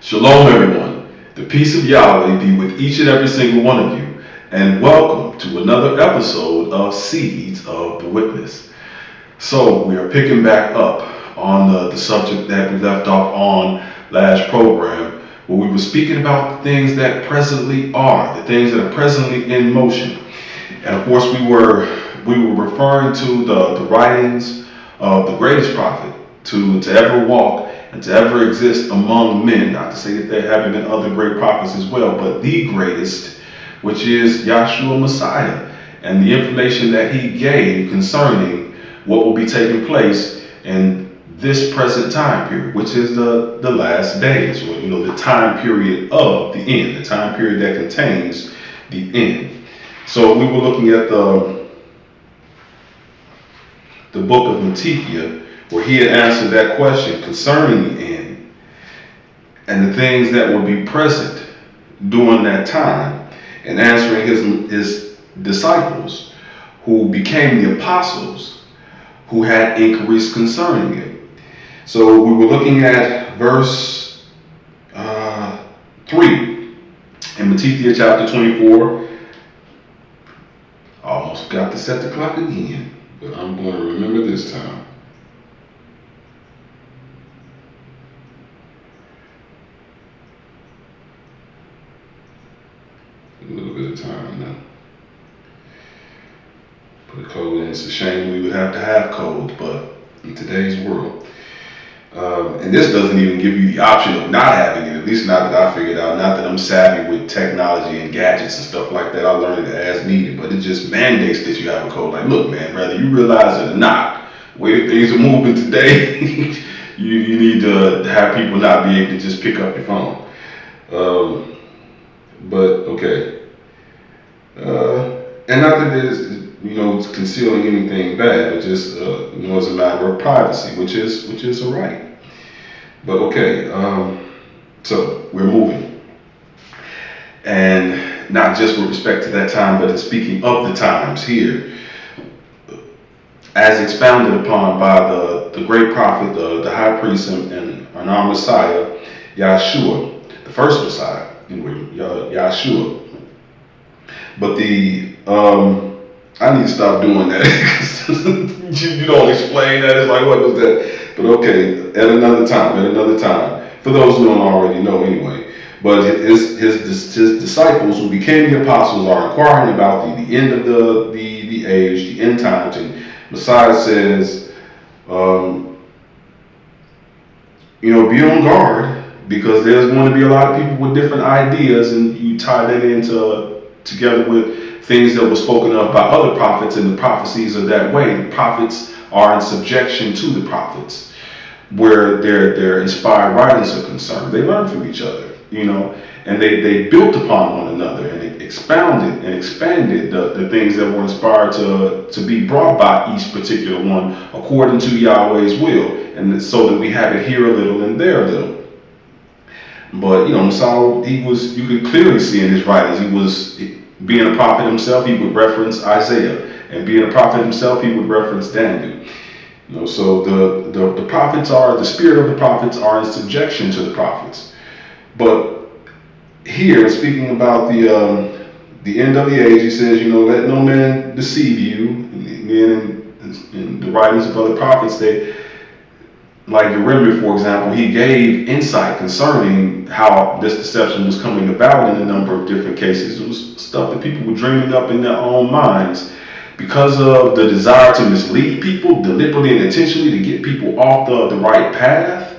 Shalom, everyone. The peace of Yahweh be with each and every single one of you, and welcome to another episode of Seeds of the Witness. So, we are picking back up on the subject that we left off on last program, where we were speaking about the things that presently are, the things that are presently in motion. And of course, we were referring to the writings of the greatest prophet to ever walk and to ever exist among men. Not to say that there haven't been other great prophets as well, but the greatest, which is Yahshua Messiah, and the information that he gave concerning what will be taking place in this present time period, which is the last days, or the time period of the end, the time period that contains the end. So we were looking at the book of Matthew, where he had answered that question concerning the end and the things that would be present during that time, and answering his disciples who became the apostles who had inquiries concerning it. So we were looking at verse 3 in Matthew chapter 24. I almost got to set the clock again, but I'm going to remember this time. A little bit of time now. Put a code in. It's a shame we would have to have codes, but in today's world. And this doesn't even give you the option of not having it, at least not that I figured out. Not that I'm savvy with technology and gadgets and stuff like that. I learned it as needed, but it just mandates that you have a code. Like, look, man, whether you realize it or not, the way that things are moving today, you need to have people not be able to just pick up your phone. But okay. And not that there's, concealing anything bad, but just, as a matter of privacy, which is a right. But okay, so we're moving. And not just with respect to that time, but in speaking of the times here, as expounded upon by the great prophet, the high priest, and our Messiah, Yahshua, the first Messiah, Yahshua. But I need to stop doing that. You don't explain that. It's like, what was that? But okay, at another time. For those who don't already know anyway. But his disciples who became the apostles are inquiring about the end of the age, the end times. And Messiah says, be on guard, because there's going to be a lot of people with different ideas, and you tie that together with things that were spoken of by other prophets, and the prophecies are that way. The prophets are in subjection to the prophets, where their inspired writings are concerned. They learn from each other, and they built upon one another, and it expounded and expanded the things that were inspired to be brought by each particular one according to Yahweh's will, and so that we have it here a little and there a little. But Messiah, you could clearly see in his writings, he was, being a prophet himself, he would reference Isaiah, and being a prophet himself, he would reference Daniel. So the prophets the spirit of the prophets are in subjection to the prophets. But here, speaking about the end of the age, he says, let no man deceive you. In the writings of other prophets, like Jeremiah, for example, he gave insight concerning how this deception was coming about in a number of different cases. It was stuff that people were dreaming up in their own minds because of the desire to mislead people deliberately and intentionally, to get people off the right path,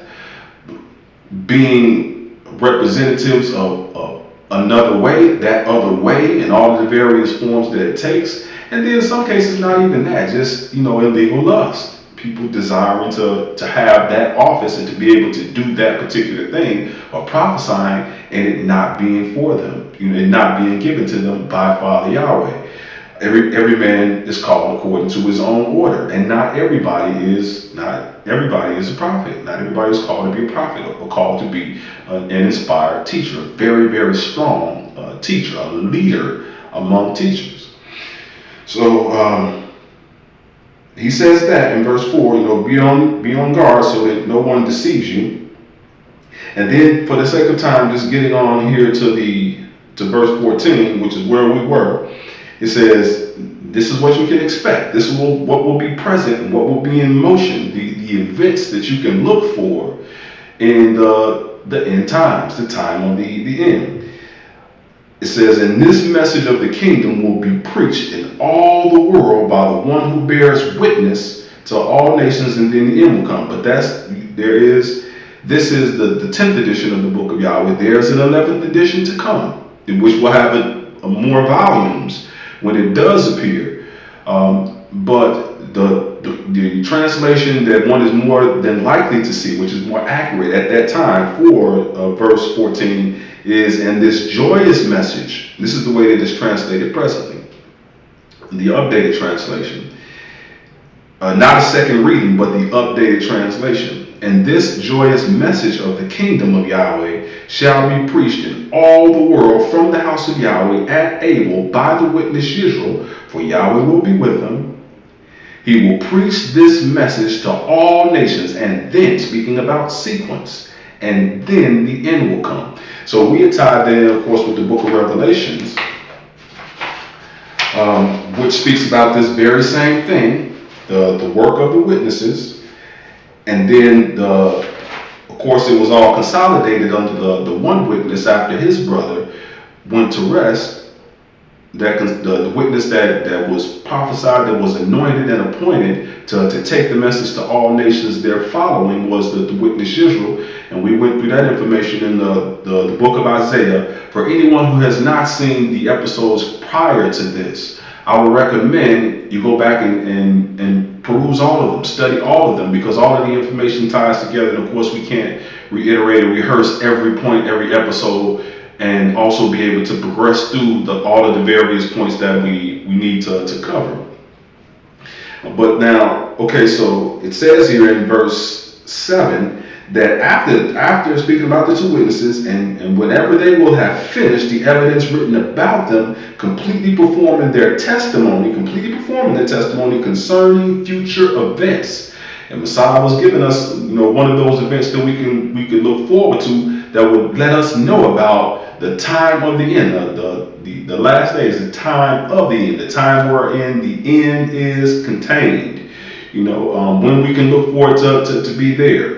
being representatives of another way, that other way, and all of the various forms that it takes. And then in some cases, not even that, just, illegal lust. People desiring to have that office and to be able to do that particular thing of prophesying, and it not being for them, it not being given to them by Father Yahweh. Every man is called according to his own order, and not everybody is a prophet. Not everybody is called to be a prophet or called to be an inspired teacher, a very, very strong teacher, a leader among teachers. So he says that in verse 4, be on guard so that no one deceives you. And then, for the sake of time, just getting on here to verse 14, which is where we were. It says, "This is what you can expect. This is what will be present, and what will be in motion. The events that you can look for in the end times, the time of the end." It says, "And this message of the kingdom will be preached in all the world by the one who bears witness to all nations, and then the end will come." But this is the 10th edition of the Book of Yahweh. There's an 11th edition to come, in which will have more volumes when it does appear. But the translation that one is more than likely to see, which is more accurate at that time for verse 14, is, "And this joyous message," this is the way that it's translated presently, the updated translation. Not a second reading, but the updated translation. "And this joyous message of the kingdom of Yahweh shall be preached in all the world from the house of Yahweh at Abel by the witness Israel, for Yahweh will be with them. He will preach this message to all nations," and then, speaking about sequence, "and then the end will come." So we are tied there, of course, with the book of Revelations, which speaks about this very same thing, the work of the witnesses. And then, of course, it was all consolidated under the one witness after his brother went to rest. The witness that was prophesied, that was anointed and appointed to take the message to all nations there following, was the witness Israel. And we went through that information in the book of Isaiah. For anyone who has not seen the episodes prior to this, I would recommend you go back and peruse all of them, study all of them, because all of the information ties together. And of course, we can't reiterate and rehearse every point, every episode, and also be able to progress through all of the various points that we need to cover. But now, okay, so it says here in verse 7 that after speaking about the two witnesses, and whenever they will have finished the evidence written about them, completely performing their testimony concerning future events. And Messiah was giving us, one of those events that we could look forward to, that would let us know about the time of the end, the last days, the time of the end, the time wherein the end is contained. When we can look forward to be there.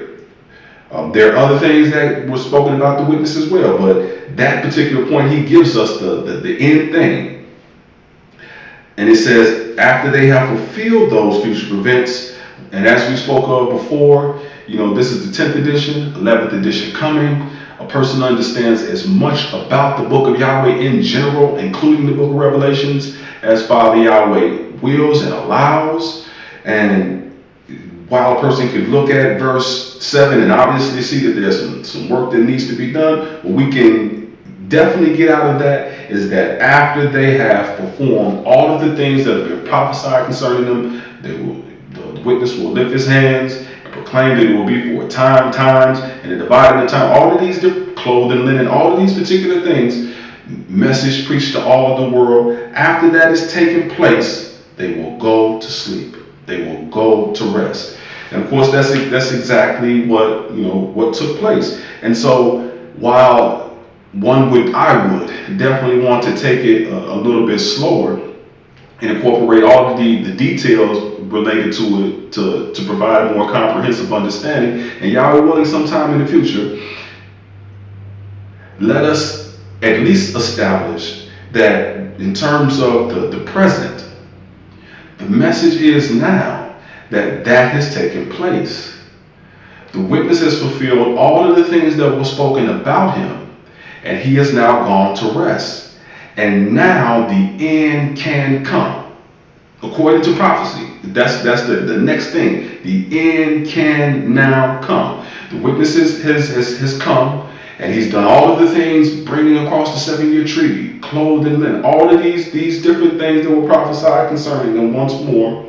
There are other things that were spoken about the witness as well, but that particular point, he gives us the end thing. And it says, after they have fulfilled those future events, and as we spoke of before, this is the 10th edition, 11th edition coming. A person understands as much about the book of Yahweh in general, including the book of Revelations, as Father Yahweh wills and allows. And while a person could look at verse 7 and obviously see that there's some work that needs to be done, what we can definitely get out of that is that after they have performed all of the things that have been prophesied concerning them, the witness will lift his hands and proclaim that it will be for times, and the dividing of time, all of these different clothing, linen, all of these particular things, message preached to all of the world. After that has taken place, they will go to sleep. They will go to rest. And of course, that's exactly what took place. And so, while I would definitely want to take it a little bit slower and incorporate all of the details related to it to provide a more comprehensive understanding, and Yahweh willing, sometime in the future, let us at least establish that in terms of the present, the message is now that has taken place. The witness has fulfilled all of the things that were spoken about him, and he has now gone to rest. And now the end can come, according to prophecy. That's the next thing. The end can now come. The witness has come, and he's done all of the things, bringing across the 7-year treaty, clothed in linen, all of these different things that were prophesied concerning them once more,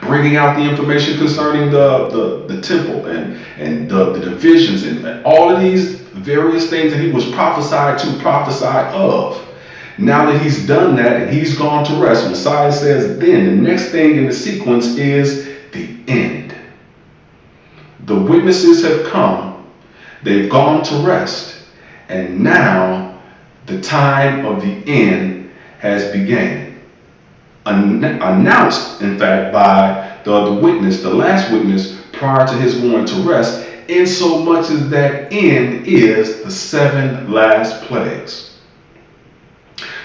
bringing out the information concerning the temple and the divisions and all of these various things that he was prophesied of. Now that he's done that and he's gone to rest, Messiah says then the next thing in the sequence is the end. The witnesses have come. They've gone to rest, and now the time of the end has begun. Announced, in fact, by the witness, the last witness, prior to his going to rest, in so much as that end is the 7 last plagues.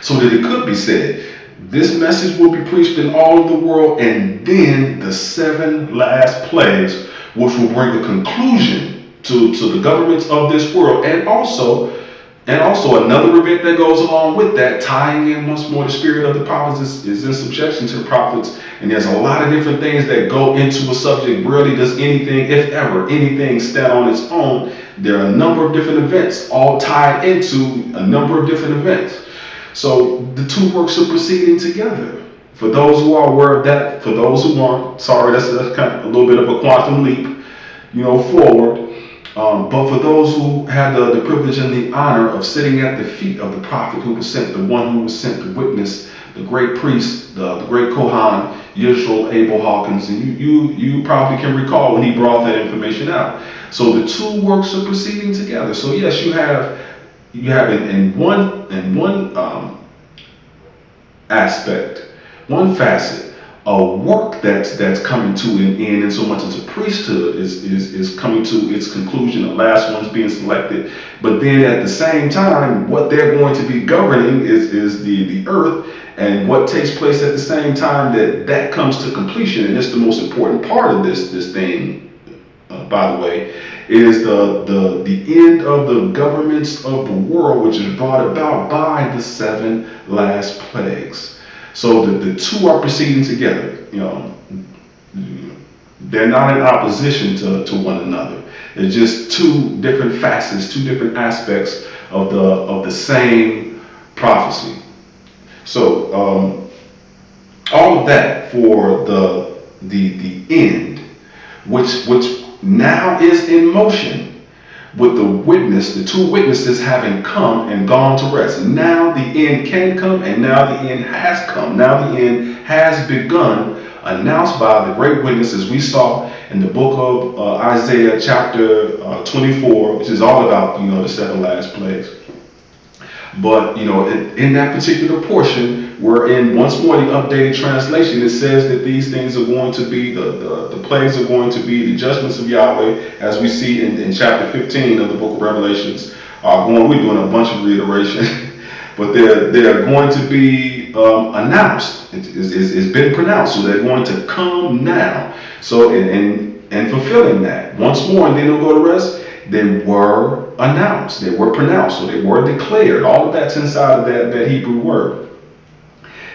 So that it could be said, this message will be preached in all of the world, and then the 7 last plagues, which will bring a conclusion to the governments of this world, and also another event that goes along with that, tying in once more the spirit of the prophets is in subjection to the prophets. And there's a lot of different things that go into a subject. Rarely does anything, if ever, anything stand on its own. There are a number of different events all tied into a number of different events. So the two works are proceeding together. For those who are aware of that, for those who aren't, sorry, that's kind of a little bit of a quantum leap, forward. But for those who had the privilege and the honor of sitting at the feet of the prophet who was sent, the one who was sent to witness, the great priest, the great Kohan, Yisrael Abel Hawkins, and you probably can recall when he brought that information out. So the two works are proceeding together. So yes, you have in one aspect, one facet, a work that's coming to an end, in so much as a priesthood is coming to its conclusion, the last one's being selected. But then at the same time, what they're going to be governing is the earth, and what takes place at the same time that comes to completion. And it's the most important part of this thing, by the way, is the end of the governments of the world, which is brought about by the 7 last plagues. So the two are proceeding together. They're not in opposition to one another. They're just two different facets, two different aspects of the same prophecy. So all of that for the end, which now is in motion, with the two witnesses having come and gone to rest. Now the end can come, and now the end has come. Now the end has begun, announced by the great witnesses we saw in the book of Isaiah chapter 24, which is all about, the 7 last plagues. But, in that particular portion, we're in once more the updated translation. It says that these things are going to be, the plagues are going to be the judgments of Yahweh, as we see in chapter 15 of the book of Revelations. We're doing a bunch of reiteration, but they're going to be announced. It's been pronounced, so they're going to come now. So, and fulfilling that once more, and then they'll go to rest. They were announced, they were pronounced, so they were declared. All of that's inside of that Hebrew word.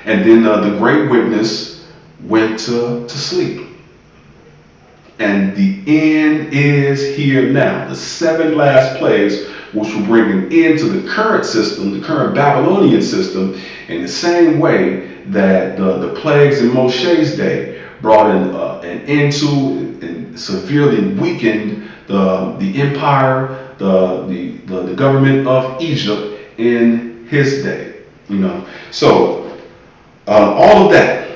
And then the great witness went to sleep. And the end is here now. The 7 last plagues, which will bring an end to the current system, the current Babylonian system, in the same way that the plagues in Moshe's day brought an end to and severely weakened the empire, the government of Egypt in his day. So all of that,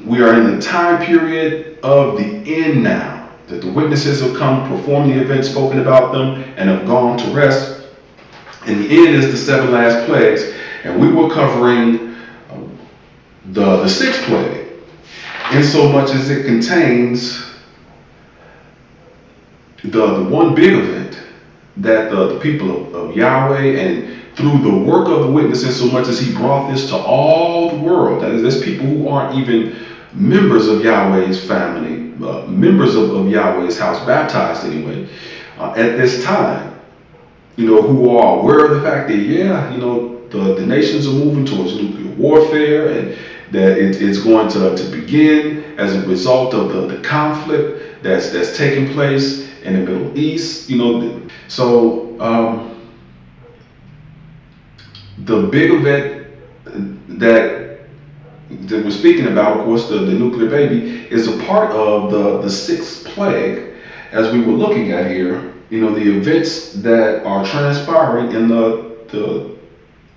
we are in the time period of the end now, that the witnesses have come, performed the events spoken about them, and have gone to rest. And the end is the 7 last plagues, and we were covering the 6th plague, in so much as it contains the one big event that the people of Yahweh, and through the work of the witnesses, so much as he brought this to all the world, that is, there's people who aren't even members of Yahweh's family, members of Yahweh's house, baptized anyway, at this time, who are aware of the fact that, the nations are moving towards nuclear warfare, and that it's going to begin as a result of the conflict that's taking place in the Middle East. So the big event that we're speaking about, of course, the nuclear baby, is a part of the 6th plague, as we were looking at here. The events that are transpiring in the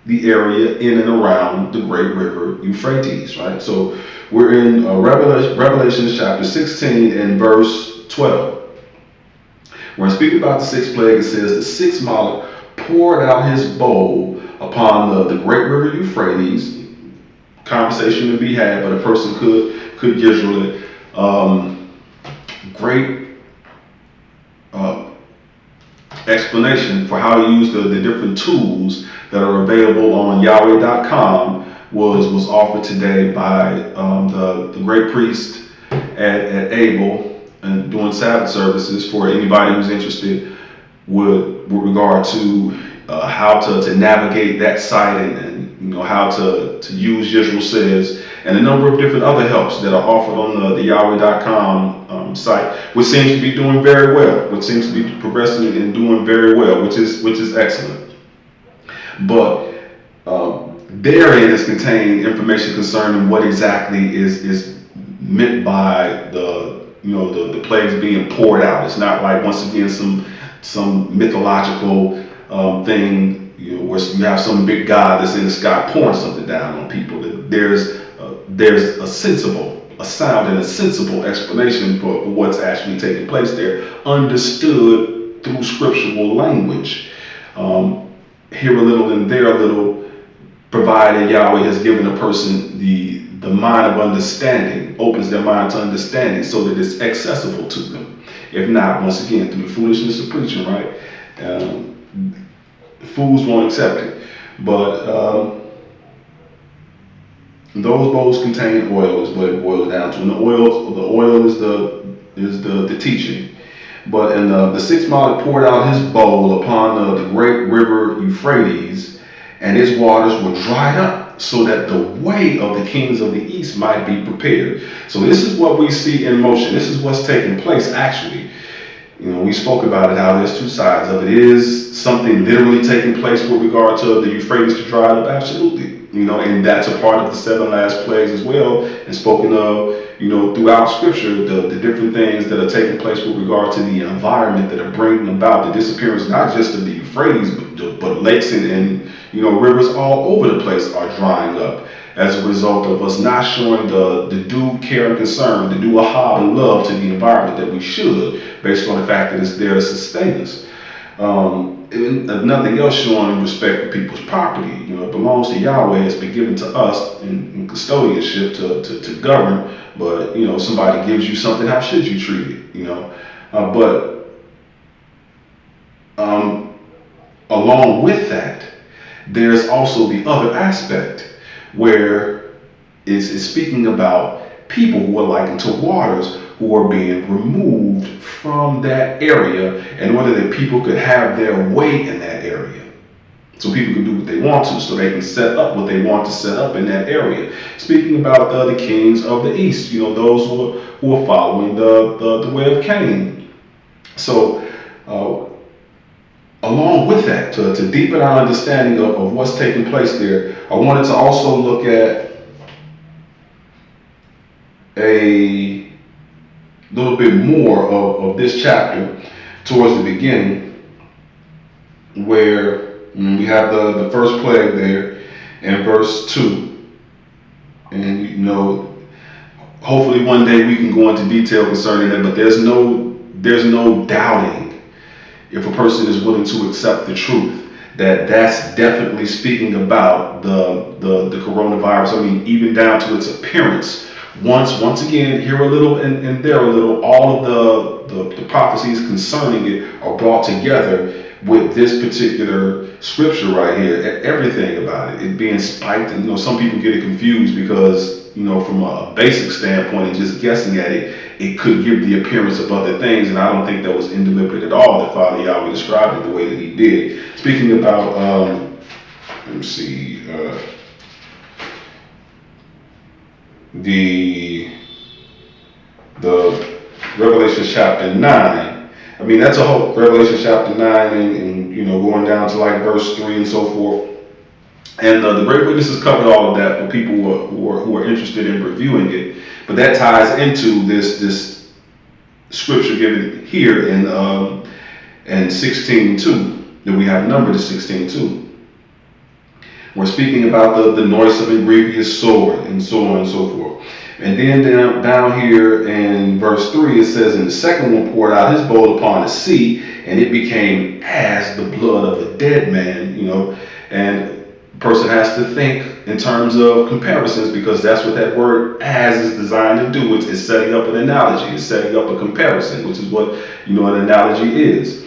area in and around the great river Euphrates, right? So we're in Revelation chapter 16 and verse 12. When speaking about the sixth plague, it says the sixth monarch poured out his bowl upon the great river Euphrates. Conversation to be had, but a person could usually great uh, explanation for how to use the different tools that are available on Yahweh.com was offered today by the great priest at Abel and doing Sabbath services for anybody who's interested with regard to how to navigate that site and how to use Yisrael says and a number of different other helps that are offered on the Yahweh.com site, which seems to be doing very well, which seems to be progressing and doing very well, which is excellent. But therein is contained information concerning what exactly is meant by the plagues being poured out. It's not like once again some mythological thing, where you have some big god that's in the sky pouring something down on people. There's a sound and a sensible explanation for what's actually taking place there, understood through scriptural language. Here a little and there a little, provided Yahweh has given a person the mind of understanding, opens their mind to understanding so that it's accessible to them. If not, once again, through the foolishness of preaching, right? Fools won't accept it. But those bowls contain oil is what it boils down to. And the oil is the teaching. But in the sixth monarch poured out his bowl upon the great river Euphrates, and its waters were dried up, so that the way of the kings of the east might be prepared. So this is what we see in motion. This is what's taking place actually. We spoke about it, how there's two sides of it. Is something literally taking place with regard to the Euphrates to dry up? Absolutely. And that's a part of the seven last plagues as well, and spoken of, throughout scripture, the different things that are taking place with regard to the environment that are bringing about the disappearance, not just of the Euphrates, but lakes and rivers all over the place are drying up as a result of us not showing the due care and concern, the due aha and love to the environment that we should, based on the fact that it's there to sustain us. If nothing else, showing respect for people's property. It belongs to Yahweh. It's been given to us in custodianship to govern. But somebody gives you something, how should you treat it? But along with that, there's also the other aspect where it's speaking about people who are likened to waters who are being removed from that area in order that people could have their way in that area. So people can do what they want to, so they can set up what they want to set up in that area. Speaking about the kings of the east, those who are following the way of Cain. So along with that, to deepen our understanding of what's taking place there, I wanted to also look at a little bit more of this chapter towards the beginning, where we have the first plague there in verse 2. And hopefully one day we can go into detail concerning it, but there's no doubting, if a person is willing to accept the truth, that's definitely speaking about the coronavirus. I mean, even down to its appearance. Once again, here a little and there a little, all of the prophecies concerning it are brought together with this particular scripture right here. Everything about it being spiked, and some people get it confused because from a basic standpoint and just guessing at it could give the appearance of other things, and I don't think that was indeliberate at all that Father Yahweh described it the way that he did. Speaking about let me see, the Revelation chapter 9. I mean, that's a whole Revelation chapter 9 and going down to like verse 3 and so forth. And the great witnesses covered all of that for people who are interested in reviewing it. But that ties into this scripture given here in 16:2 that we have numbered as 16:2. We're speaking about the noisome and grievous sword, and so on and so forth. And then down here in verse 3, it says, "And the second one poured out his bowl upon the sea, and it became as the blood of a dead man." And the person has to think in terms of comparisons, because that's what that word "as" is designed to do. It's setting up an analogy. It's setting up a comparison, which is what an analogy is.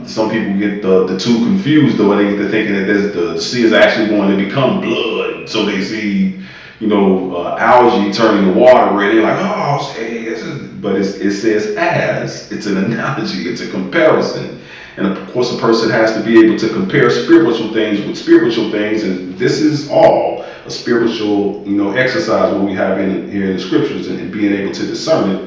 Some people get the two confused, though. They get to thinking that the sea is actually going to become blood. So they see, algae turning to water red. They're like, oh, hey, this is. But it says as. It's an analogy. It's a comparison. And of course, a person has to be able to compare spiritual things with spiritual things. And this is all a spiritual, exercise what we have here in the scriptures, and being able to discern it,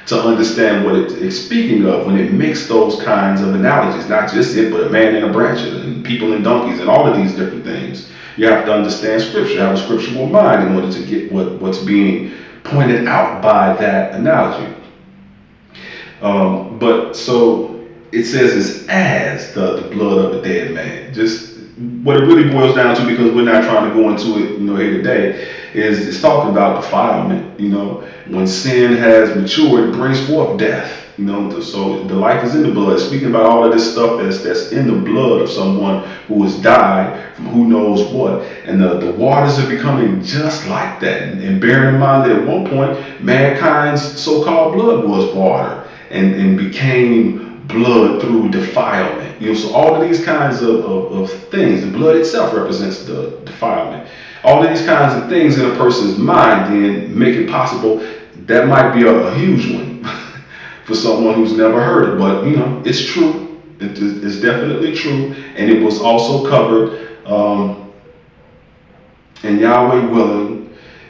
to understand what it's speaking of when it makes those kinds of analogies. Not just it, but a man and a branch, and people and donkeys, and all of these different things. You have to understand scripture, have a scriptural mind in order to get what's being pointed out by that analogy. But so it says it's as the blood of a dead man. Just what it really boils down to, because we're not trying to go into it, here today, is it's talking about defilement. When sin has matured, it brings forth death. So the life is in the blood. Speaking about all of this stuff that's in the blood of someone who has died from who knows what, and the waters are becoming just like that. And bearing in mind that at one point, mankind's so-called blood was water, and became blood through defilement. So all of these kinds of things, the blood itself represents the defilement. All of these kinds of things in a person's mind then make it possible. That might be a huge one for someone who's never heard it, but it's true. It's definitely true, and it was also covered in Yahweh willing,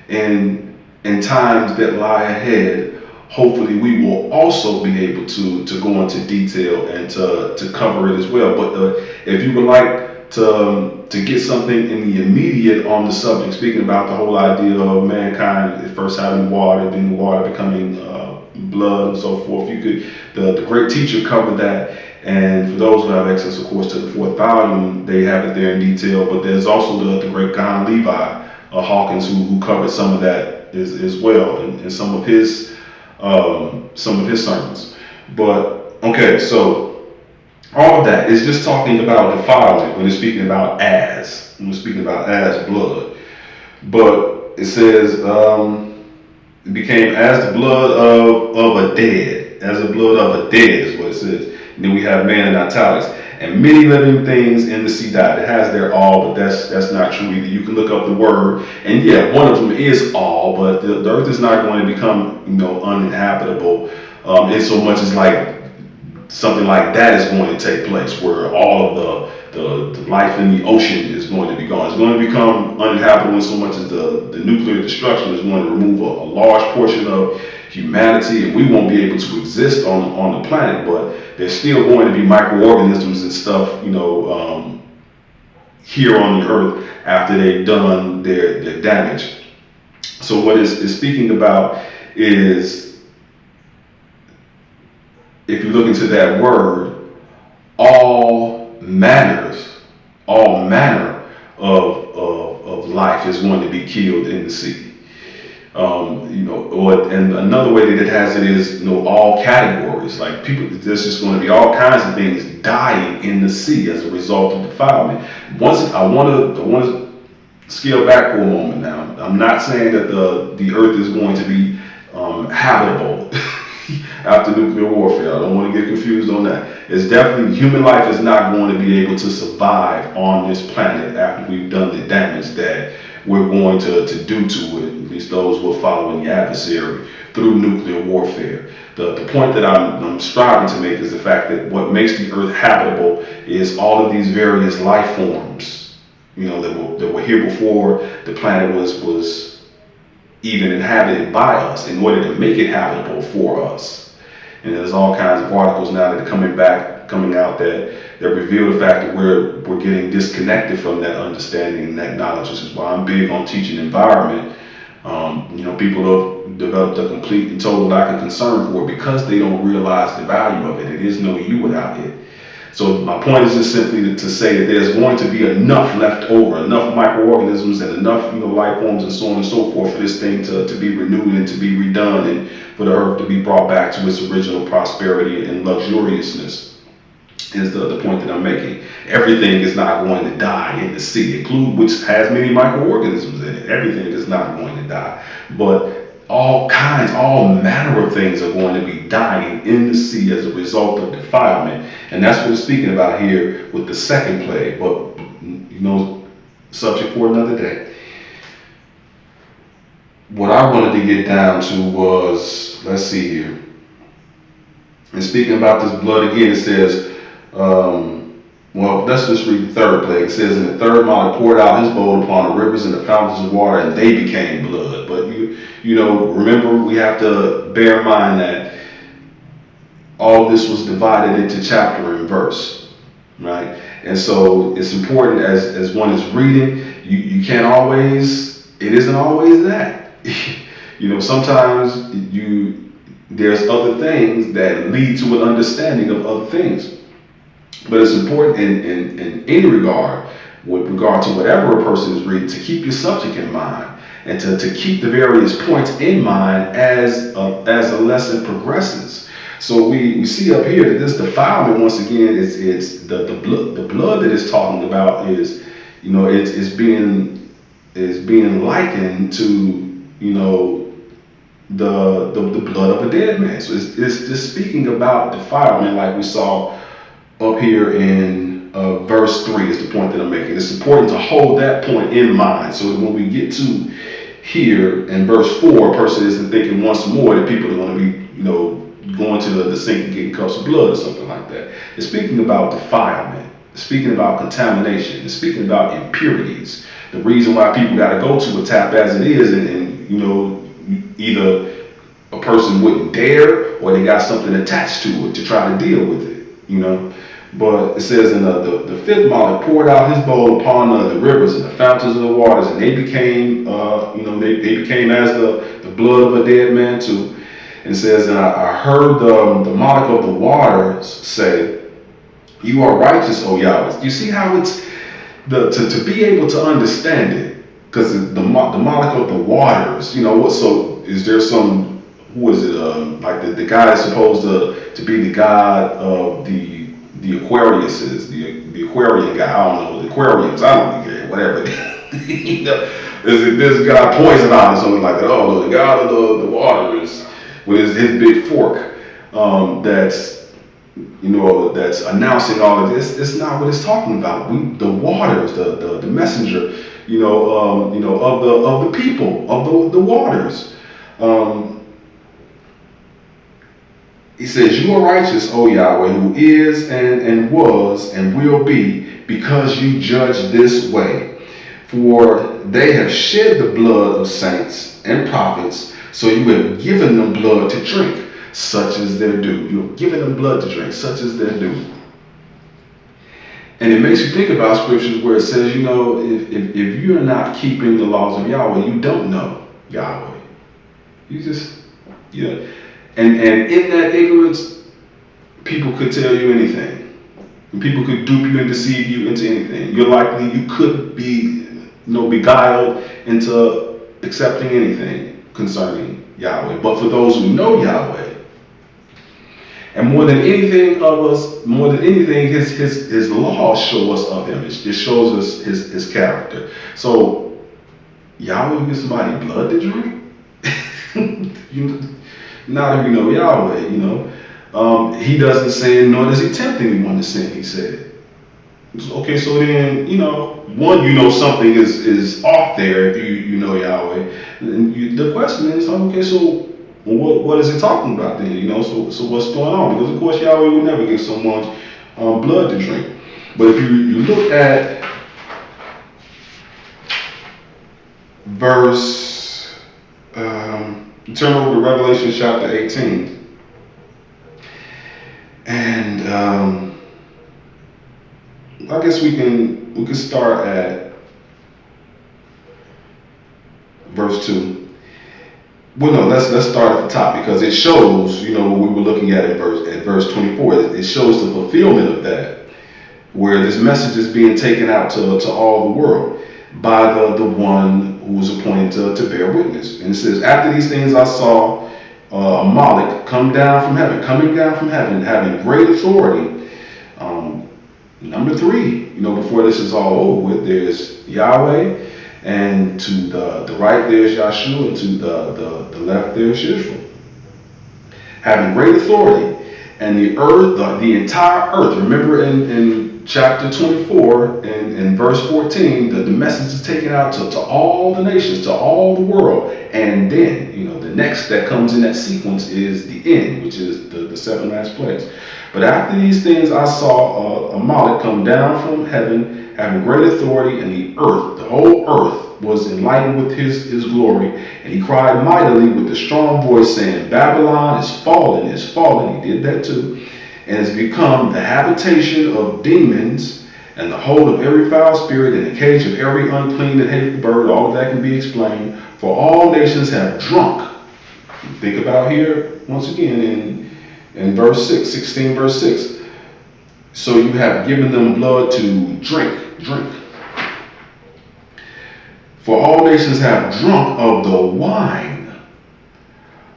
in times that lie ahead. Hopefully we will also be able to go into detail and to cover it as well. But if you would like to get something in the immediate on the subject, speaking about the whole idea of mankind at first having water, then the water becoming blood and so forth, you could, the great teacher covered that. And for those who have access, of course, to the fourth volume, they have it there in detail. But there's also the great Gon Levi Hawkins who covered some of that as well, and some of his sermons. But okay, so all of that is just talking about defilement when it's speaking about as blood. But it says it became as the blood of a dead, as the blood of a dead is what it says. And then we have man in italics. And many living things in the sea died. It has there all, but that's not true either. You can look up the word, and yeah, one of them is all, but the earth is not going to become uninhabitable in so much as like something like that is going to take place, where all of the life in the ocean is going to be gone. It's going to become uninhabitable in so much as the nuclear destruction is going to remove a large portion of humanity, and we won't be able to exist on the planet. But there's still going to be microorganisms and stuff, here on the earth after they've done their damage. So what it's speaking about is, if you look into that word, all manner of life is going to be killed in the sea. And another way that it has it is, all categories. Like people, there's just going to be all kinds of things dying in the sea as a result of defilement. I want to scale back for a moment now. I'm not saying that the earth is going to be habitable after nuclear warfare. I don't want to get confused on that. It's definitely, human life is not going to be able to survive on this planet after we've done the damage that we're going to do to it, at least those who are following the adversary through nuclear warfare. The point that I'm striving to make is the fact that what makes the earth habitable is all of these various life forms, that were here before the planet was even inhabited by us, in order to make it habitable for us. And there's all kinds of articles now that are coming out that reveal the fact that we're getting disconnected from that understanding and that knowledge, which is why I'm big on teaching environment. People have developed a complete and total lack of concern for it because they don't realize the value of it. It is no you without it. So my point is just simply to say that there's going to be enough left over, enough microorganisms and enough, life forms and so on and so forth for this thing to be renewed and to be redone, and for the earth to be brought back to its original prosperity and luxuriousness. Is the point that I'm making. Everything is not going to die in the sea, which has many microorganisms in it. Everything is not going to die. But all manner of things are going to be dying in the sea as a result of defilement. And that's what we're speaking about here with the second plague. But, subject for another day. What I wanted to get down to was, let's see here. And speaking about this blood again, it says, well, let's just read the third plague. It says, "And the third monarch poured out his bowl upon the rivers and the fountains of water, and they became blood." But remember, we have to bear in mind that all this was divided into chapter and verse, right? And so it's important as one is reading, you can't always. It isn't always that. Sometimes there's other things that lead to an understanding of other things. But it's important in any regard, with regard to whatever a person is reading, to keep your subject in mind and to keep the various points in mind as a lesson progresses. So we see up here that this defilement, once again, it's the blood that it's talking about is, it's being likened to, the blood of a dead man. So it's just speaking about defilement, like we saw up here in verse 3 is the point that I'm making. It's important to hold that point in mind so that when we get to here in verse 4, a person isn't thinking once more that people are going to be, going to the sink and getting cups of blood or something like that. It's speaking about defilement. It's speaking about contamination. It's speaking about impurities. The reason why people got to go to a tap as it is, and either a person wouldn't dare or they got something attached to it to try to deal with it, But it says, "And the fifth monarch poured out his bowl upon the rivers and the fountains of the waters, and they became, they became as the blood of a dead man too." And it says, "And I heard the monarch of the waters say, 'You are righteous, O Yahweh.'" You see how it's to be able to understand it, because the monarch of the waters. So is there some? Who is it? Like the guy is supposed to be the god of the Aquariuses, the Aquarian guy. I don't know, the Aquarians. I don't care, whatever. Is this guy Poison Ivy or something like that? Oh no, the god of the waters with his big fork. That's announcing all of this. It's not what it's talking about. The waters, the messenger, of the people of the waters. He says, "You are righteous, O Yahweh, who is and was and will be, because you judge this way. For they have shed the blood of saints and prophets, so you have given them blood to drink, such as their due." You have given them blood to drink, such as their due. And it makes you think about scriptures where it says, if you're not keeping the laws of Yahweh, you don't know Yahweh. You just, And in that ignorance, people could tell you anything. And people could dupe you and deceive you into anything. You could be, beguiled into accepting anything concerning Yahweh. But for those who know Yahweh, and more than anything, his laws show us of him. It shows us his character. So Yahweh will give somebody blood to drink? Not if you know Yahweh, he doesn't sin, nor does he tempt anyone to sin, he said. Okay, so then, one, something is off there if you know Yahweh. And the question is, okay, so what is it talking about then? So what's going on? Because of course Yahweh would never give someone blood to drink. But if you look at verse, turn over to Revelation chapter 18. And I guess we can start at verse 2. Well, no, let's start at the top, because it shows, what we were looking at verse 24. It shows the fulfillment of that. where this message is being taken out to all the world by the one who was appointed to bear witness. And it says, after these things I saw a Moloch coming down from heaven, having great authority. Number three, before this is all over with, there's Yahweh, and to the right there's Yahshua, and to the left there's Israel. Having great authority, and the earth, the entire earth. Remember in chapter 24 and verse 14, the message is taken out to all the nations, to all the world. And then, the next that comes in that sequence is the end, which is the seven last plagues. But after these things, I saw a Moloch come down from heaven, having great authority, and the earth, the whole earth, was enlightened with his glory. And he cried mightily with a strong voice, saying, Babylon is fallen, is fallen. He did that too. And has become the habitation of demons, and the hold of every foul spirit, and the cage of every unclean and hateful bird. All of that can be explained. For all nations have drunk. Think about here, once again, in verse 6, 16 verse 6. So you have given them blood to drink. For all nations have drunk of the wine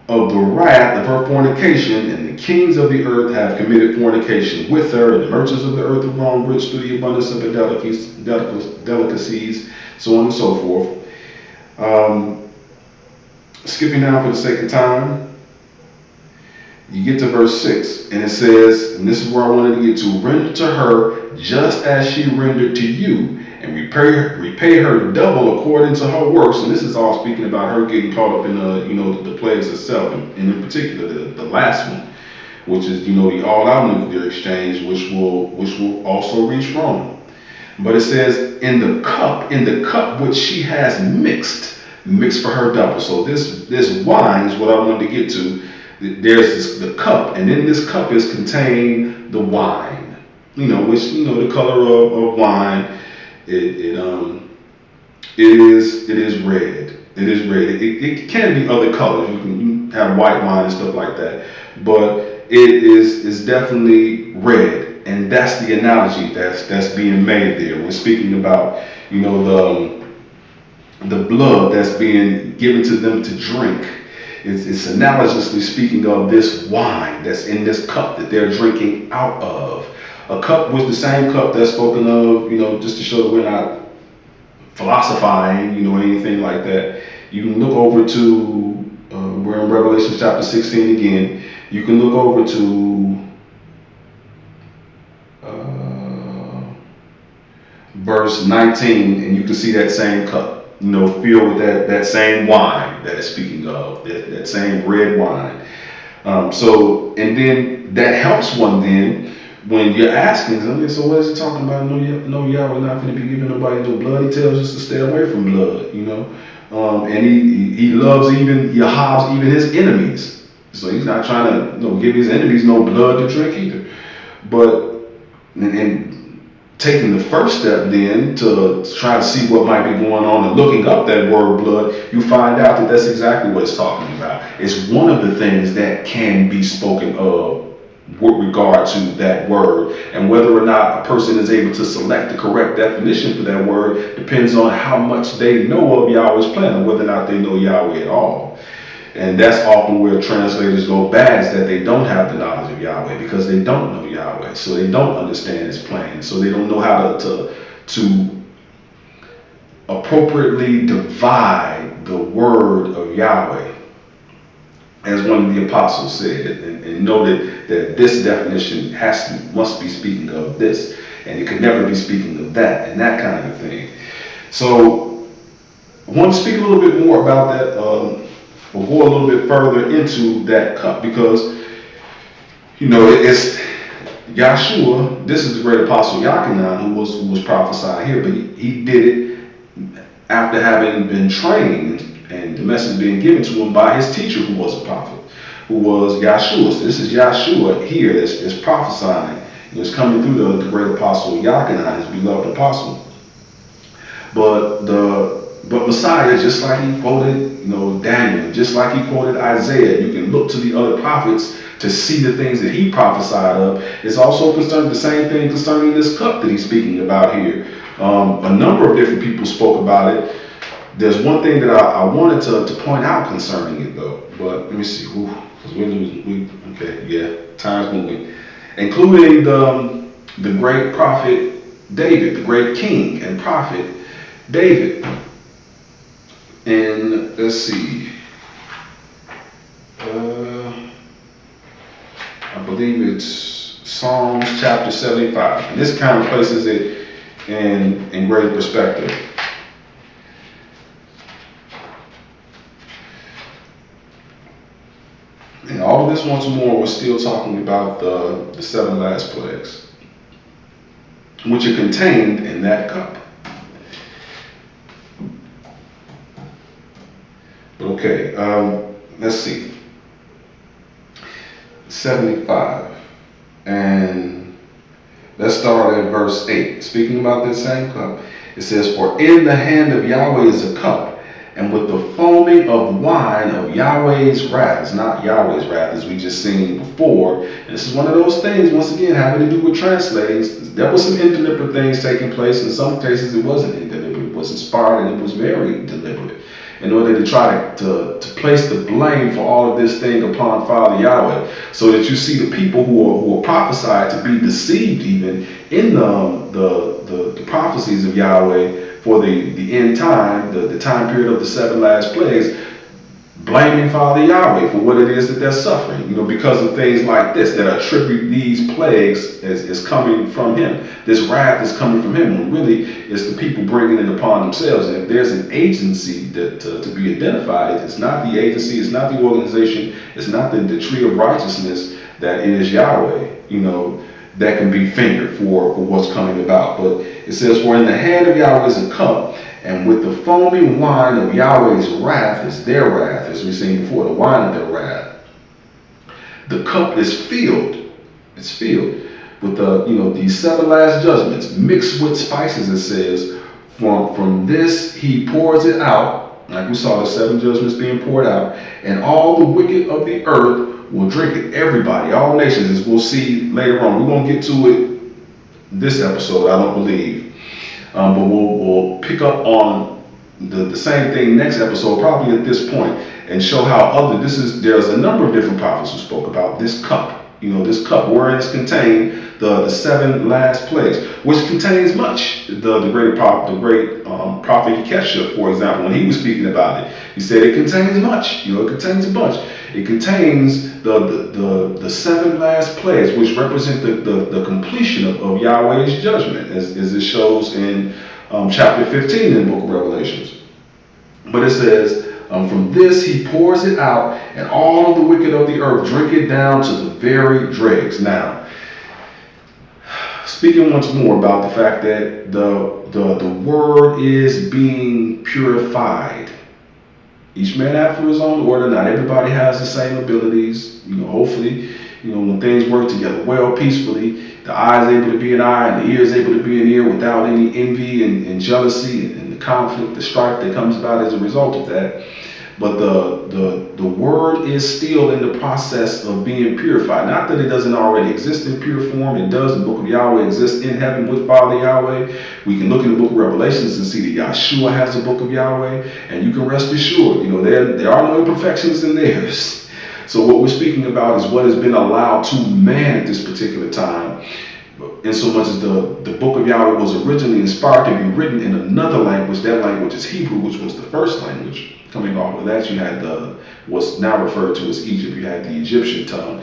of the wrath of her fornication, and the kings of the earth have committed fornication with her, and the merchants of the earth have grown rich through the abundance of her delicacies, so on and so forth. Skipping down for the sake of time, you get to verse 6, and it says, and this is where I wanted to get to, render to her just as she rendered to you, and repay her double according to her works. And this is all speaking about her getting caught up in the plagues itself, and in particular the last one, which is the all-out nuclear exchange, which will also reach Rome. But it says, in the cup which she has mixed for her double. So this wine is what I wanted to get to. There's the cup, and in this cup is contained the wine, which the color of wine. It is red. It is red. It can be other colors. You can have white wine and stuff like that, but it is definitely red, and that's the analogy that's being made there when speaking about the blood that's being given to them to drink. It's analogously speaking of this wine that's in this cup that they're drinking out of. A cup was the same cup that's spoken of, just to show that we're not philosophizing, anything like that. You can look over to, we're in Revelation chapter 16 again. You can look over to verse 19, and you can see that same cup. Filled with that same wine that it's speaking of, that same red wine. And then that helps one then when you're asking, so what is he talking about? No, Yahweh not going to be giving nobody no blood. He tells us to stay away from blood, and he loves he halves even his enemies. So he's not trying to give his enemies no blood to drink either. But and taking the first step then to try to see what might be going on and looking up that word blood, you find out that that's exactly what it's talking about. It's one of the things that can be spoken of with regard to that word, and whether or not a person is able to select the correct definition for that word depends on how much they know of Yahweh's plan, or whether or not they know Yahweh at all. And that's often where translators go bad, is that they don't have the knowledge of Yahweh because they don't know Yahweh. So they don't understand his plan. So they don't know how to appropriately divide the word of Yahweh, as one of the apostles said, and know that this definition must be speaking of this, and it could never be speaking of that, and that kind of thing. So I want to speak a little bit more about that. We'll go a little bit further into that cup, because it's Yahshua. This is the great apostle Yachanan who was prophesying here, but he did it after having been trained and the message being given to him by his teacher, who was a prophet, who was Yahshua. So this is Yahshua here that's prophesying. It's coming through the great apostle Yachanan, his beloved apostle. But Messiah, just like he quoted, Daniel, just like he quoted Isaiah, you can look to the other prophets to see the things that he prophesied of. It's also concerning the same thing concerning this cup that he's speaking about here. A number of different people spoke about it. There's one thing that I wanted to point out concerning it though, but let me see. Because we're losing. Okay, yeah, time's moving. Including the great prophet David, the great king and prophet David. And let's see. I believe it's Psalms chapter 75. And this kind of places it in great perspective. And all of this once more, we're still talking about the 7 last plagues, which are contained in that cup. But okay, let's see. 75. And let's start at verse 8. Speaking about this same cup, it says, "For in the hand of Yahweh is a cup, and with the foaming of wine of Yahweh's wrath." It's not Yahweh's wrath, as we just seen before. And this is one of those things, once again, having to do with translating. There was some indeliberate things taking place. In some cases, it wasn't indeliberate. It was inspired, and it was very deliberate, in order to try to place the blame for all of this thing upon Father Yahweh, so that you see the people who are prophesied to be deceived even in the prophecies of Yahweh for the end time, the time period of the 7 last plagues, blaming Father Yahweh for what it is that they're suffering, because of things like this that attribute these plagues as coming from him. This wrath is coming from him, when really it's the people bringing it upon themselves. And if there's an agency that to be identified, it's not the agency, it's not the organization, it's not the tree of righteousness, that it is Yahweh, that can be fingered for what's coming about. But it says, "For in the hand of Yahweh is a cup, and with the foaming wine of Yahweh's wrath is their wrath," as we've seen before, the wine of their wrath. "The cup is filled." It's filled with these 7 last judgments mixed with spices. It says, from this he pours it out, like we saw the 7 judgments being poured out, "and all the wicked of the earth will drink it." Everybody, all nations, as we'll see later on. We won't get to it this episode, I don't believe. But we'll pick up on the same thing next episode, probably at this point, and show how there's a number of different prophets who spoke about this cup. This cup wherein is contained the 7 last plagues, which contains much. The great prophet Kesha, for example, when he was speaking about it, he said it contains much. It contains a bunch. It contains the 7 last plagues, which represent the completion of Yahweh's judgment, as it shows in chapter 15 in the book of Revelations. But it says, "From this he pours it out, and all the wicked of the earth drink it down to the very dregs." Now, speaking once more about the fact that the word is being purified. Each man after his own order. Not everybody has the same abilities. Hopefully, when things work together well, peacefully, the eye is able to be an eye and the ear is able to be an ear without any envy and jealousy and the conflict, the strife that comes about as a result of that. But the word is still in the process of being purified. Not that it doesn't already exist in pure form. It does. The book of Yahweh exists in heaven with Father Yahweh. We can look in the book of Revelations and see that Yahshua has a book of Yahweh, and you can rest assured, there are no imperfections in theirs. So what we're speaking about is what has been allowed to man at this particular time, in so much as the book of Yahweh was originally inspired to be written in another language. That language is Hebrew, which was the first language. Coming off of that, you had what's now referred to as Egypt. You had the Egyptian tongue.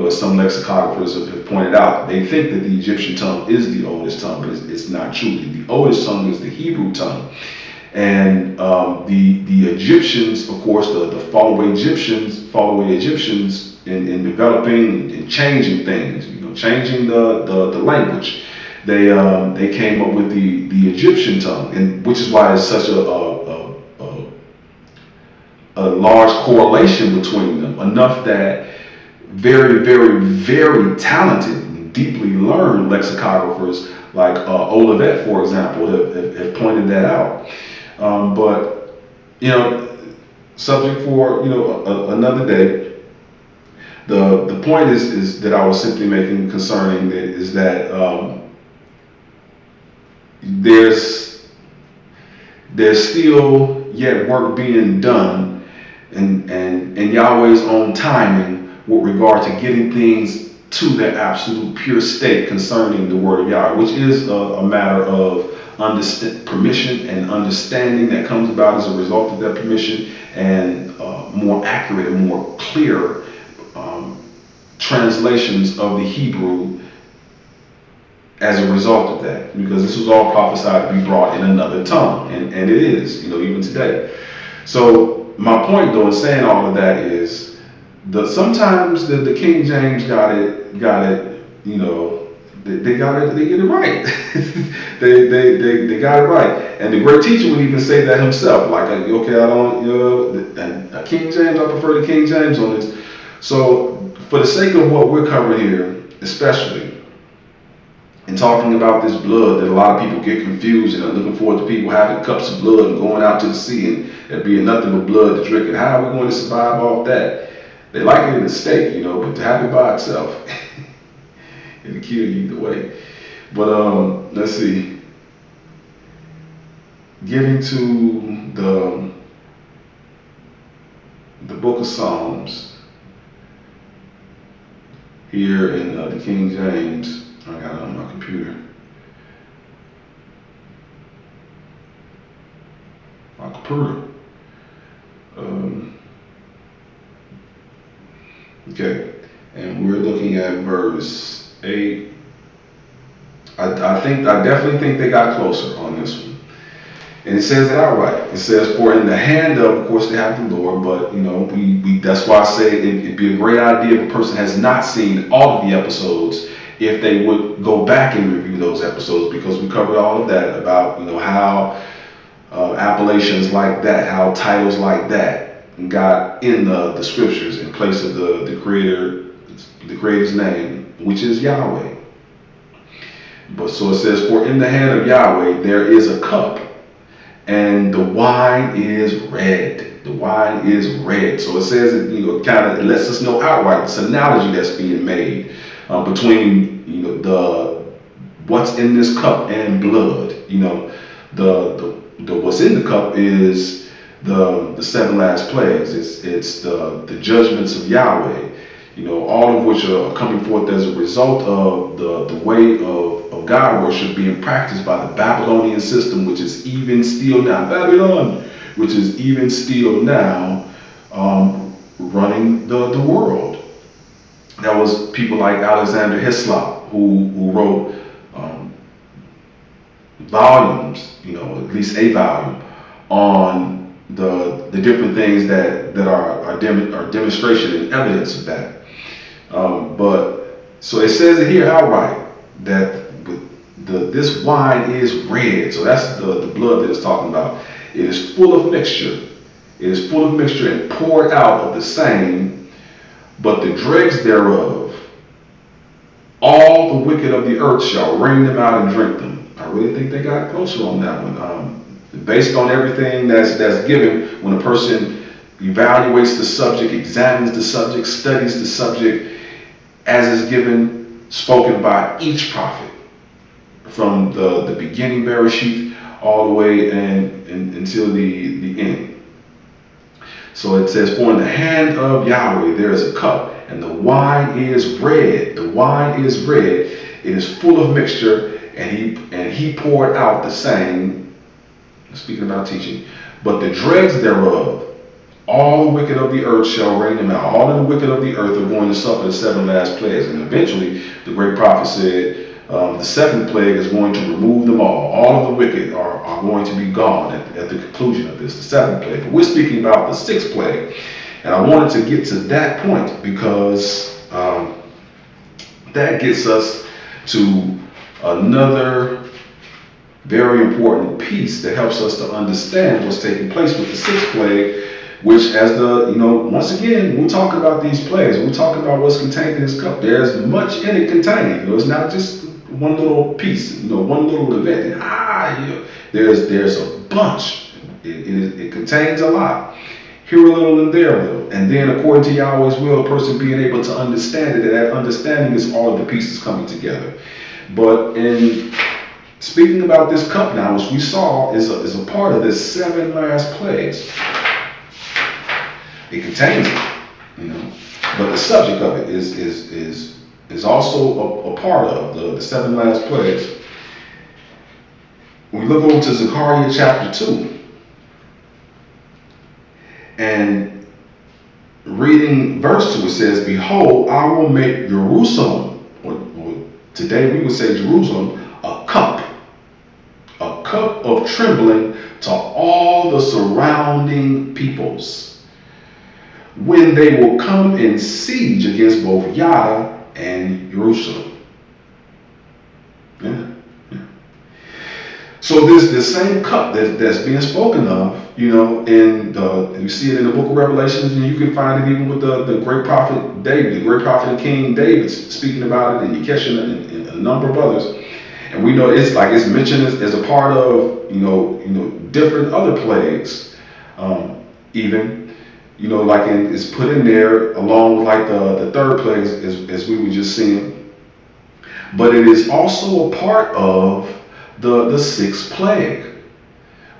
As some lexicographers have pointed out, they think that the Egyptian tongue is the oldest tongue, but it's not true. The oldest tongue is the Hebrew tongue. And the Egyptians, of course, the follow-away Egyptians in developing and changing things, changing the language. They came up with the Egyptian tongue, and which is why it's such a large correlation between them, enough that very, very, very talented and deeply learned lexicographers like Olivet, for example, have pointed that out. But subject for another day. The point is that I was simply making concerning it is that there's still yet work being done and Yahweh's own timing with regard to getting things to their absolute pure state concerning the word of Yahweh, which is a matter of permission and understanding that comes about as a result of that permission, and more accurate and more clear translations of the Hebrew as a result of that, because this was all prophesied to be brought in another tongue, and it is, even today. So my point, though, in saying all of that is sometimes the King James got it, they get it right. they got it right, and the great teacher would even say that himself. Like, okay, I don't, King James, I prefer the King James on this. So for the sake of what we're covering here, especially, and talking about this blood, that a lot of people get confused and are looking forward to people having cups of blood and going out to the sea and there being nothing but blood to drink. And how are we going to survive off that? They like it in a steak, but to have it by itself, it'll kill you either way. But let's see. Getting to the Book of Psalms here in the King James. I got it on my computer. Okay, and we're looking at verse 8. I definitely think they got closer on this one. And it says it outright. It says, for in the hand of course, they have the Lord, but we that's why I say it'd be a great idea if a person has not seen all of the episodes, if they would go back and review those episodes, because we covered all of that about how appellations like that, how titles like that got in the scriptures in place of the creator's name, which is Yahweh. But so it says, for in the hand of Yahweh there is a cup, and the wine is red. The wine is red. So it says it, kind of lets us know outright. It's an analogy that's being made between the what's in this cup and blood. The what's in the cup is the 7 last plagues. It's the judgments of Yahweh. All of which are coming forth as a result of the way of God worship being practiced by the Babylonian system, which is even still now, Babylon, which is even still now running the world. That was people like Alexander Hislop who wrote volumes, at least a volume, on the different things that are demonstration and evidence of that. But so it says it here outright that this wine is red. So that's the blood that it's talking about. It is full of mixture. It is full of mixture and poured out of the same, but the dregs thereof, all the wicked of the earth shall wring them out and drink them. I really think they got closer on that one. Based on everything that's given, when a person evaluates the subject, examines the subject, studies the subject, as is given, spoken by each prophet, from the beginning Bereshit all the way and until the end. So it says, for in the hand of Yahweh there is a cup, and the wine is red. The wine is red. It is full of mixture, and he poured out the same. Speaking about teaching, but the dregs thereof, all the wicked of the earth shall wring them out. All of the wicked of the earth are going to suffer the 7 last plagues. And eventually, the great prophet said, the 7th plague is going to remove them all. All of the wicked are going to be gone at the conclusion of this, the 7th plague. But we're speaking about the 6th plague. And I wanted to get to that point because that gets us to another very important piece that helps us to understand what's taking place with the 6th plague, which once again, when we talk about these plagues, when we talk about what's contained in this cup, there's much in it contained. It's not just one little piece, one little event. There's a bunch. It contains a lot. here a little and there a little. And then according to Yahweh's will, a person being able to understand it, and that understanding is all of the pieces coming together. But in speaking about this cup now, which we saw is a part of this 7 last plagues. It contains it, but the subject of it is also a part of the 7 last plagues. When we look over to Zechariah chapter 2, and reading verse 2, it says, "Behold, I will make Jerusalem," or today we would say Jerusalem, a cup of trembling to all the surrounding peoples, when they will come in siege against both Yada and Jerusalem. Yeah. So this same cup that's being spoken of, you see it in the book of Revelations, and you can find it even with the great prophet David, the great prophet and King David speaking about it, and Yekesha and a number of others. And we know it's mentioned as a part of, different other plagues, even, it's put in there along with like the third plague as we were just seeing. But it is also a part of the 6th plague,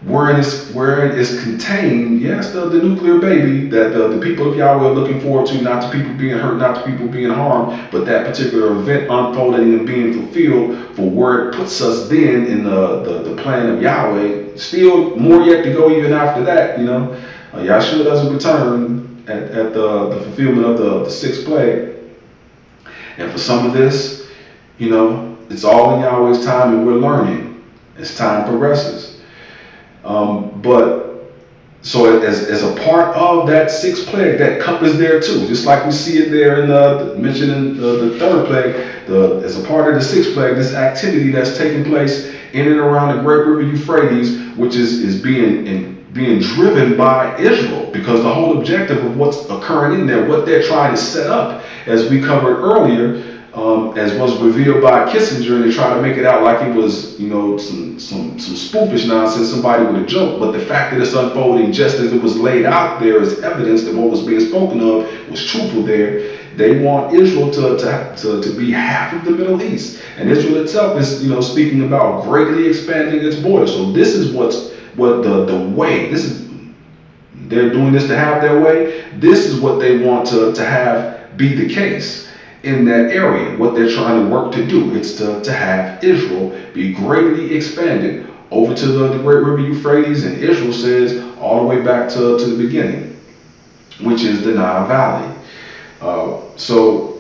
wherein is contained, yes, the nuclear baby that the people of Yahweh are looking forward to, not to people being hurt, not to people being harmed, but that particular event unfolding and being fulfilled for where it puts us then in the plan of Yahweh. Still more yet to go even after that, Yahshua doesn't return at the fulfillment of the 6th plague. And for some of this, it's all in Yahweh's time, and we're learning as time progresses. But so as a part of that 6th plague, that cup is there too, just like we see it there in mentioned in the 3rd plague. As a part of the 6th plague, this activity that's taking place in and around the great river Euphrates, which is being driven by Israel, because the whole objective of what's occurring in there, what they're trying to set up, as we covered earlier, as was revealed by Kissinger, and they try to make it out like it was, some spoofish nonsense, somebody with a joke. But the fact that it's unfolding just as it was laid out there is evidence that what was being spoken of was truthful there. They want Israel to be half of the Middle East, and Israel itself is, speaking about greatly expanding its borders. So this is what the way. They're doing this to have their way. This is what they want to have be the case in that area, what they're trying to work to do. It's to have Israel be greatly expanded over to the great river Euphrates, and Israel says all the way back to the beginning, which is the Nile Valley. So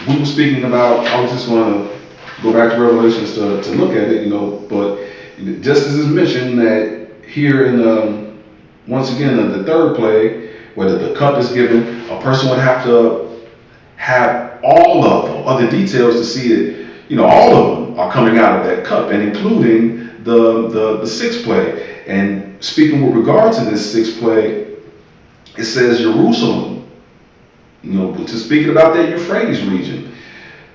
we were speaking about, I was just going to go back to Revelations to look at it, but just as it's mentioned that here in once again the 3rd plague, where the cup is given, a person would have to have all of them, other details to see that, all of them are coming out of that cup, and including the 6th plague. And speaking with regard to this 6th plague, it says Jerusalem, just speaking about that Euphrates region,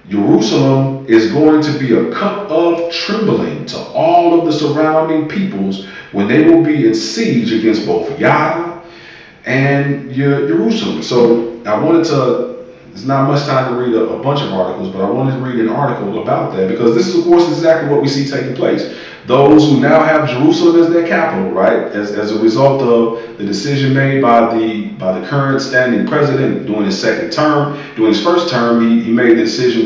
Jerusalem is going to be a cup of trembling to all of the surrounding peoples when they will be in siege against both Yada and Jerusalem. So there's not much time to read a bunch of articles, but I wanted to read an article about that, because this is, of course, exactly what we see taking place. Those who now have Jerusalem as their capital, right, as a result of the decision made by the current standing president during his 2nd term. During his 1st term, he made the decision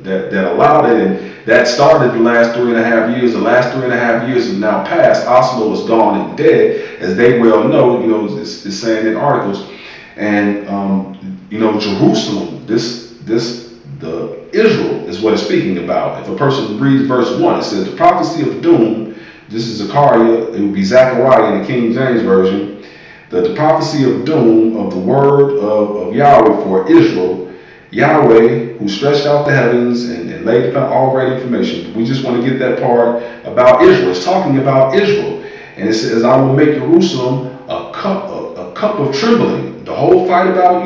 that allowed it, and that started the last 3.5 years. The last 3.5 years have now passed. Oslo is gone and dead, as they well know. It's saying in articles. And Jerusalem, the Israel is what it's speaking about. If a person reads verse 1, it says the prophecy of doom. This is Zechariah. It would be Zechariah in the King James version. The prophecy of doom of the word of Yahweh for Israel. Yahweh, who stretched out the heavens and laid upon all great information. We just want to get that part about Israel. It's talking about Israel, and it says, "I will make Jerusalem a cup of trembling." The whole fight about,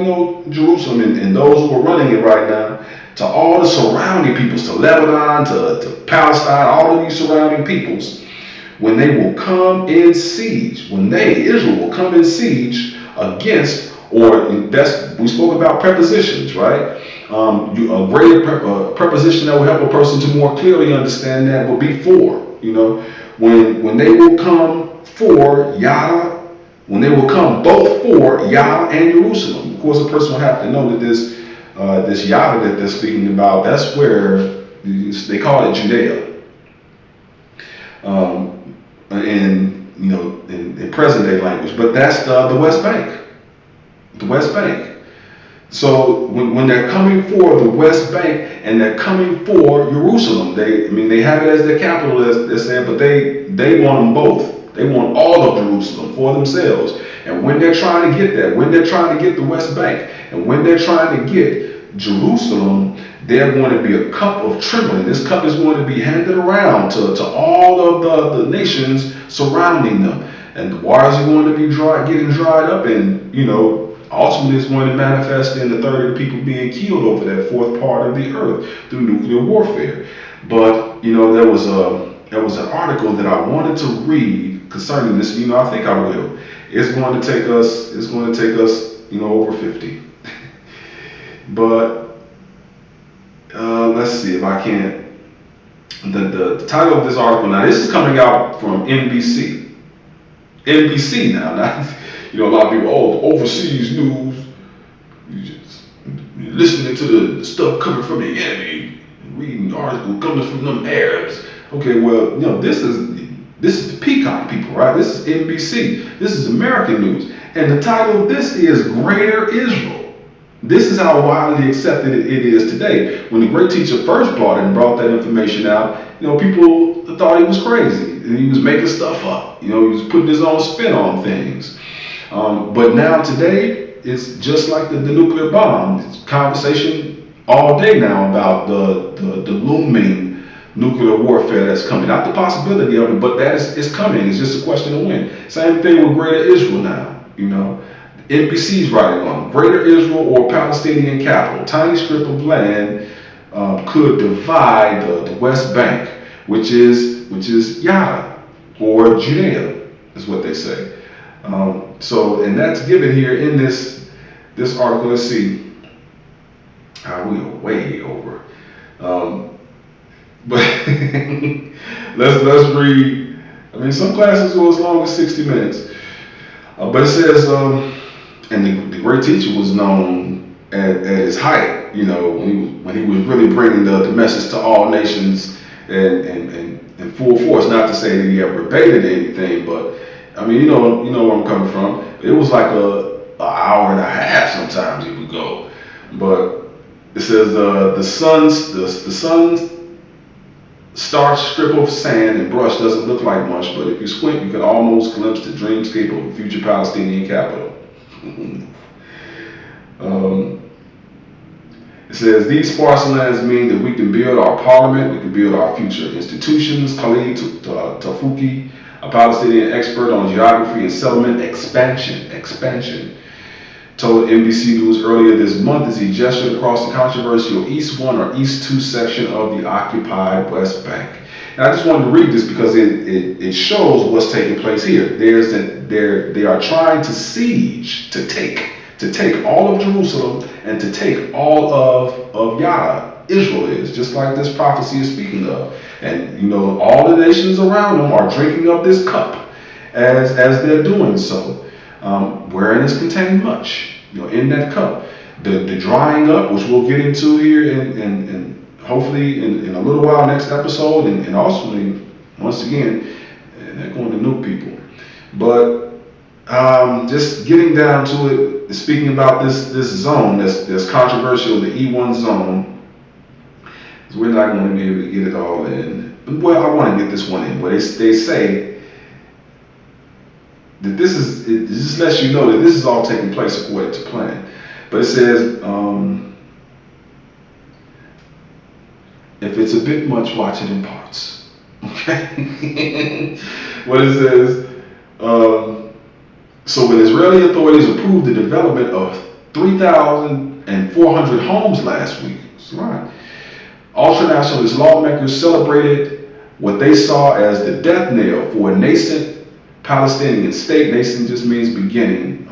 Jerusalem and those who are running it right now, to all the surrounding peoples, to Lebanon, to Palestine, all of these surrounding peoples, when they will come in siege, Israel will come in siege against, or that's, we spoke about prepositions, right? A greater preposition that will help a person to more clearly understand that will be for, when they will come for Yah, when they will come both for Yah and Jerusalem. Of course, a person will have to know that this Yah that they're speaking about, that's where they call it Judea. In present day language, but that's the West Bank. The West Bank. So when they're coming for the West Bank and they're coming for Jerusalem, they have it as their capital, as they're saying, but they want them both. They want all of Jerusalem for themselves. And when they're trying to get that, when they're trying to get the West Bank, and when they're trying to get Jerusalem, they're going to be a cup of trembling. This cup is going to be handed around to all of the nations surrounding them. And the waters are going to be getting dried up, and ultimately it's going to manifest in the third of the people being killed over that fourth part of the earth through nuclear warfare. But there was an article that I wanted to read concerning this. I think I will. It's going to take us over 50. But let's see if I can't. The title of this article, now this is coming out from NBC. NBC now, not a lot of people, overseas news. You're listening to the stuff coming from the enemy, reading the article coming from them Arabs. Okay, well, this is the Peacock people, right? This is NBC. This is American news, and the title of this is Greater Israel. This is how widely accepted it is today. When the great teacher first brought that information out, people thought he was crazy. And he was making stuff up. He was putting his own spin on things. But now today, it's just like the nuclear bomb. It's conversation all day now about the looming nuclear warfare that's coming. Not the possibility of it, but that is coming. It's just a question of when. Same thing with Greater Israel now. NBC's writing on Greater Israel or Palestinian capital. Tiny strip of land could divide the West Bank, which is Yada or Judea, is what they say. And that's given here in this article. Let's see. We are way over. But let's read. Some classes go as long as 60 minutes. But it says, and the great teacher was known at his height, when he was really bringing the message to all nations and in full force. Not to say that he ever debated anything, but you know where I'm coming from. It was like an hour and a half sometimes he would go. But it says the sun's starched strip of sand and brush doesn't look like much, but if you squint, you can almost glimpse the dreamscape of a future Palestinian capital. It says, these sparse lands mean that we can build our parliament, we can build our future institutions. Khalid Tafouki, a Palestinian expert on geography and settlement expansion, told NBC News earlier this month as he gestured across the controversial East 1 or East 2 section of the occupied West Bank. And I just wanted to read this because it shows what's taking place here. They are trying to siege, to take all of Jerusalem and to take all of Yada. Israel is, just like this prophecy is speaking of. And all the nations around them are drinking of this cup as they're doing so. Wherein is contained much, in that cup. The drying up, which we'll get into here and hopefully in a little while next episode, and also once again, they're going to nuke people. But just getting down to it, speaking about this zone that's controversial, the E1 zone, we're not going to be able to get it all in. Well, I want to get this one in, where they say that it just lets you know that this is all taking place according to plan. But it says, if it's a bit much, watch it in parts. Okay? What it says, so when Israeli authorities approved the development of 3,400 homes last week, that's right, ultranationalist lawmakers celebrated what they saw as the death knell for a nascent Palestinian state. Nascent just means beginning,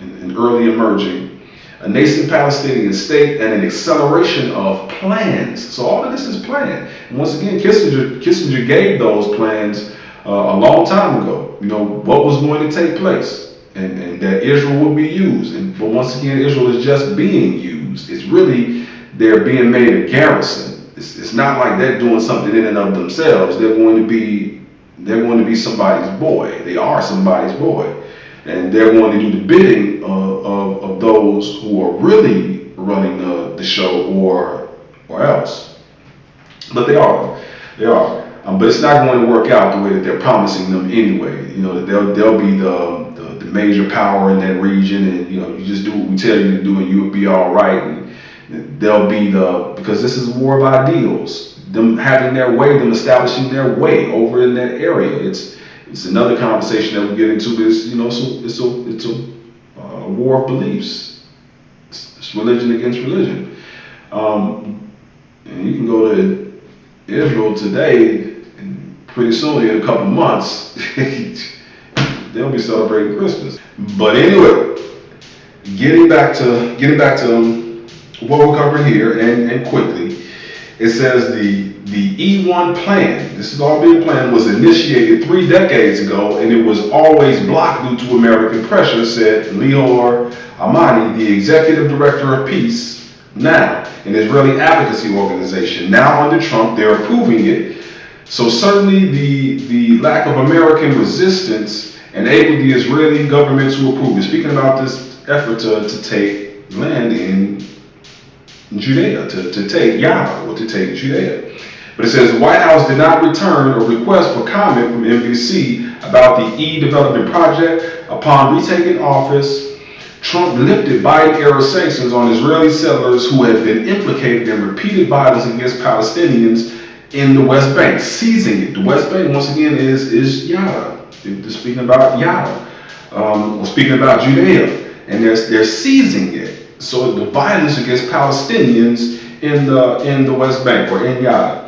and early emerging. A nascent Palestinian state and an acceleration of plans. So all of this is planned. And once again, Kissinger gave those plans a long time ago. You know what was going to take place, and that Israel would be used. But once again, Israel is just being used. It's really they're being made a garrison. It's not like they're doing something in and of themselves. They're going to be somebody's boy. They are somebody's boy, and they're going to do the bidding of those who are really running the show, or else. But they are. But it's not going to work out the way that they're promising them anyway. You know, that they'll be the major power in that region, and you know, you just do what we tell you to do, and you'll be all right. And they'll be because this is a war of ideals. Them having their way, them establishing their way over in that area. It's another conversation that we get into. Is it's a war of beliefs. It's religion against religion. And you can go to Israel today, and pretty soon in a couple months, they'll be celebrating Christmas. But anyway, getting back to what we're covering here, and quickly, it says the E1 plan, this has all been planned, was initiated 3 decades ago, and it was always blocked due to American pressure, said Lior Amani, the executive director of Peace Now, an Israeli advocacy organization. Now under Trump, they're approving it. So certainly the lack of American resistance enabled the Israeli government to approve it. Speaking about this effort to take land in Judea, to take Yahweh, or to take Judea. But it says the White House did not return a request for comment from NBC about the E-development project. Upon retaking office, Trump lifted Biden-era sanctions on Israeli settlers who had been implicated in repeated violence against Palestinians in the West Bank, seizing it. The West Bank, once again, is Yahweh. They're speaking about Yahweh. We're speaking about Judea, and they're seizing it. So the violence against Palestinians in the West Bank, or in Yahweh.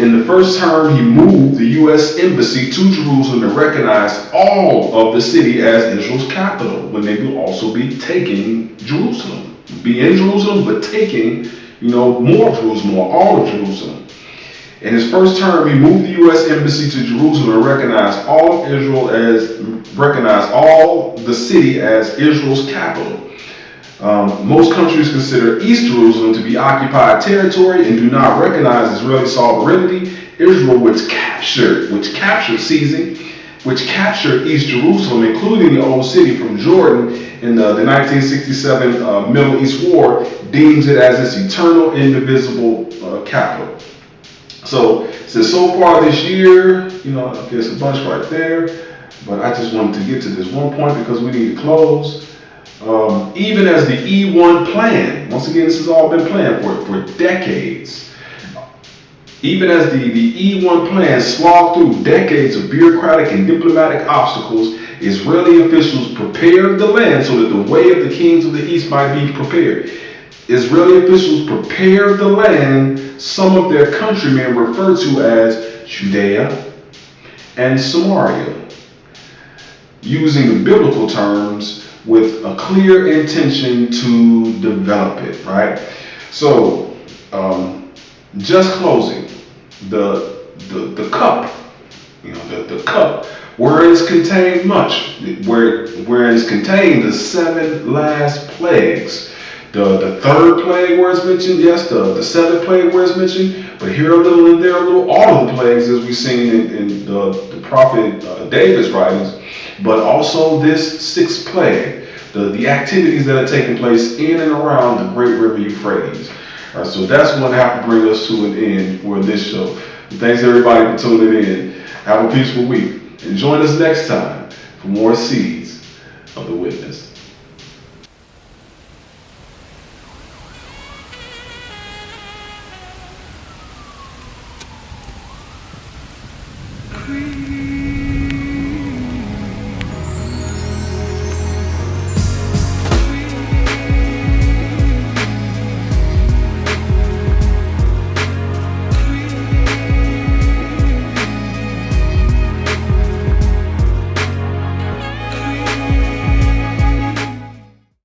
In the first term, he moved the U.S. Embassy to Jerusalem and recognized all of the city as Israel's capital, when they will also be taking Jerusalem. Be in Jerusalem, but taking, more of Jerusalem, or all of Jerusalem. In his first term, he moved the U.S. Embassy to Jerusalem and recognized all the city as Israel's capital. Most countries consider East Jerusalem to be occupied territory and do not recognize Israeli sovereignty. Israel, which captured East Jerusalem, including the Old City from Jordan in the 1967 Middle East War, deems it as its eternal, indivisible capital. So far this year, there's a bunch right there, but I just wanted to get to this one point because we need to close. Even as the E1 plan, once again, this has all been planned for decades. Even as the E1 plan slogged through decades of bureaucratic and diplomatic obstacles, Israeli officials prepared the land so that the way of the kings of the East might be prepared. Israeli officials prepared the land some of their countrymen refer to as Judea and Samaria, using the biblical terms with a clear intention to develop it, right? So, just closing, the cup, the cup, where is contained much, where is contained the 7 last plagues. The 3rd plague where it's mentioned, yes, the 7th plague where it's mentioned, but here a little and there a little, all of the plagues as we've seen in the prophet David's writings, but also this 6th plague, the activities that are taking place in and around the great river Euphrates. All right, so that's going to have to bring us to an end for this show. Thanks everybody for tuning in. Have a peaceful week, and join us next time for more Seeds of the Witness.